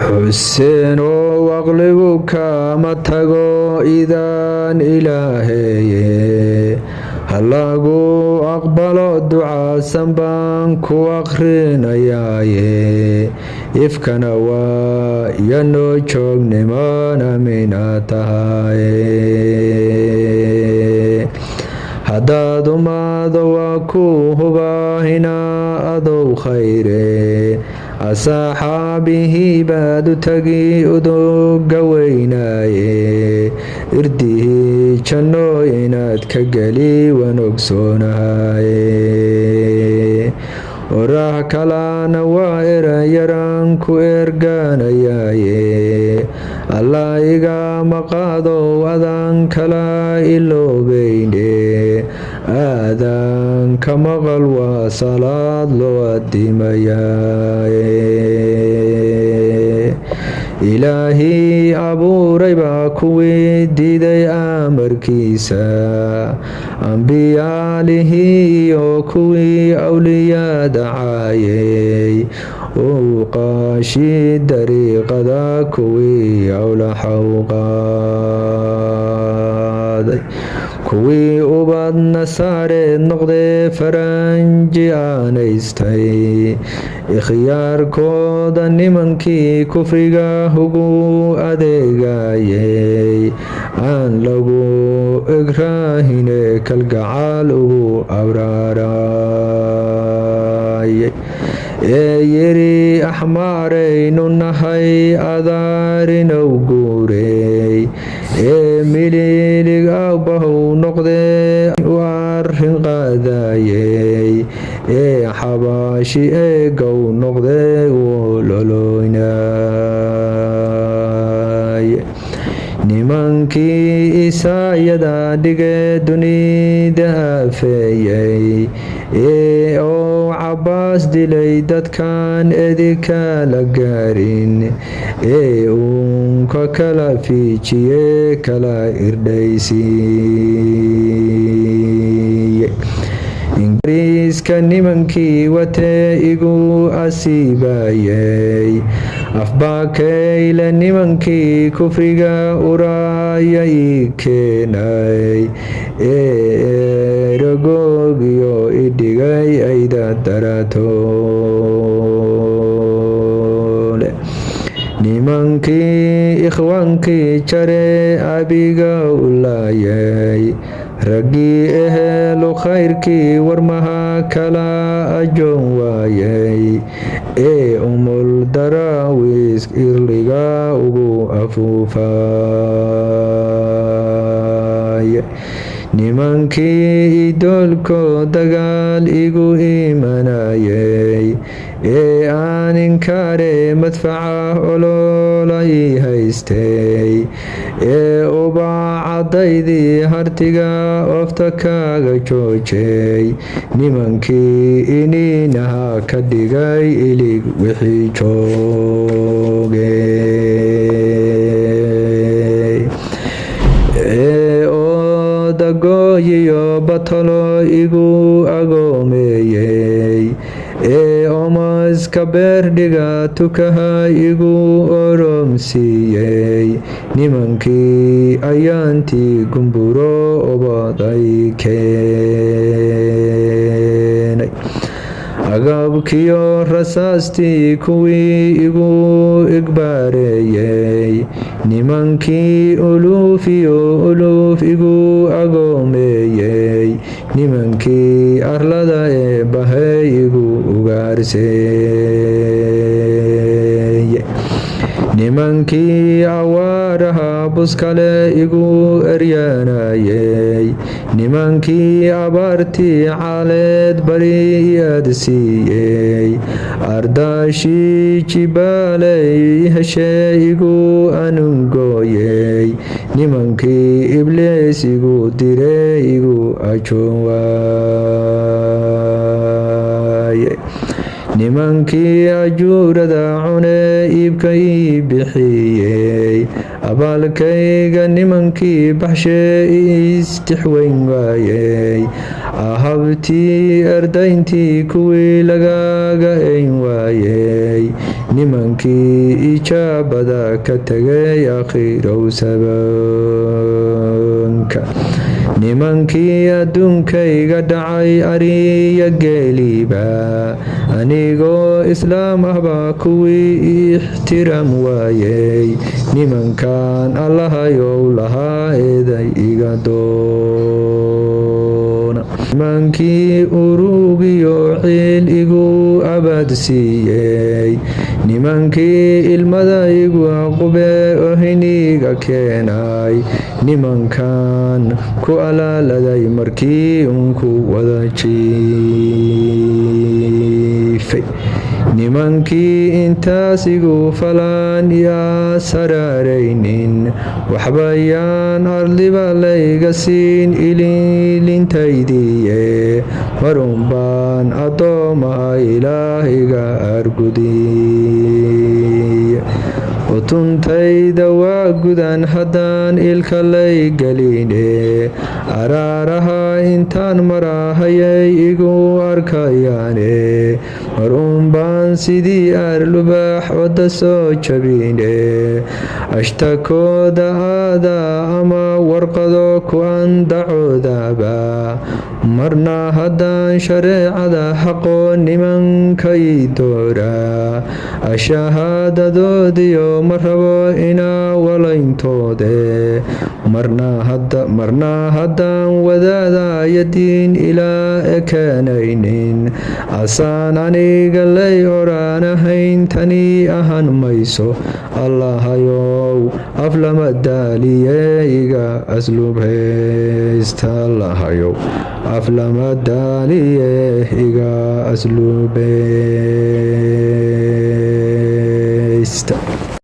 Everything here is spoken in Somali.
حسين وأغلقك متقو إذان إلهي هلاقو أقبل الدعاء سنبانك وأخرين ياي إفكنا وينو جوغ نمان أميناتهاي هداد ماذواكو هباهنا أدو خيري أصحابه باد تقي أدو قويناي إرده جنو إناد كقلي ونقصونهاي وراه كلانا وائر يرانكو إرقاناي الله إيقا مقادو أذان كلا إلو بيني آذان كمغل وصلاة لو الدمياي إلهي أبو ريبا كوي ديدي أمر كيسا أنبياله يوكوي أولياء دعايي وقاشي دريق ذا كوي أولى حوقاد كوي أباد نصار النقد فرنجي آنيستي إخيار كود نمانكي كفرقا هقو أدقايي أن لغو إقراهن كالقعال أبراراي يري أحمارين نهي أدارين وقوري مليلي أبهو نقدي وارهن قادايي حباشي قو نقدي ولولويناي nimankii isaayada dhige dunida afeeyey oo cabaas dilay dadkan edika la gaarin uunka kala fiijiye kala irdhaysiiye ingiriiska nimankii watee igu asiibayey afbaakayle nimankii kufriga uraaya ii keenay eragoogiyo idhigay ayda daratoole nimankii ikhwaankii jare abiga ulaayay raggii ehelu khayrkii warmaha kala ajoon waayay umul daraawiis irliga ugu afuufay nimankii idoolko dagaal igu imanayay aan inkaare madfaca ololay haystay ubaacadaydii hartiga ofta kaaga joojay nimankii iniinaha ka dhigay ilig wixii joogay odagooyiyo batalo igu agoomeeyey omaska beerdhiga tukaha igu oromsiiyey nimankii ayaantii gumburo obaday keenay agabkiyo rasaastii kuwii igu igbaareeyey nimankii uluufiyo uluuf igu agoomeeyey nimankii arlada ee bahay igu ugaarseeye nimankii awaaraha buskale igu eryanayey nimankii abaartii caaleed bari iad siiyey ardaashii jibaaley heshee igu anungooyey nimankii ibliis igu dire igu ajoon waaye nimankii ajuurada cune iibka ii bixiyey abaalkayga nimankii baxshee istixweyn waayey ahabtii ardayntii kuwii lagaga ein waayey nimankii ijaabada ka tegay akhirow sabanka nimankii adduunkayga dhacay ariya geeliba anigoo islaam ahbaa kuwii ixtiraam waayey nimankan allahayow lahaa eeday iga doona nimankii urugiyo ciil igu abadsiiyey nimankii ilmada igu aqube ohiniga keenay nimankan ku alaaladay markii unku wada jiifay nimankii intaas igu falan yaa saraaraynin waxbayaan ardiba layga siin ililintaydiye marun baan addoomaha ilaahiga argudiye utuntayda waa gudan haddaan ilka lay geline araaraha intaan marahayay igu arkayaane mar unbaan sidii arlubaax wadda soo jabine ashtakooda aadaa ama warqado ku andacoodaba marna haddaan shareecada xaqoo nimankay doora ashahaadadoodiyo ma rabo inaa walayntode marna haddaan wadaadaya diin ilaa ekaanaynin asaan aniga lay oraanahayn tani ahan mayso allahayow aflama daaliye iga aslubhaysta allahayow aflama daaliye iga aslubhaysta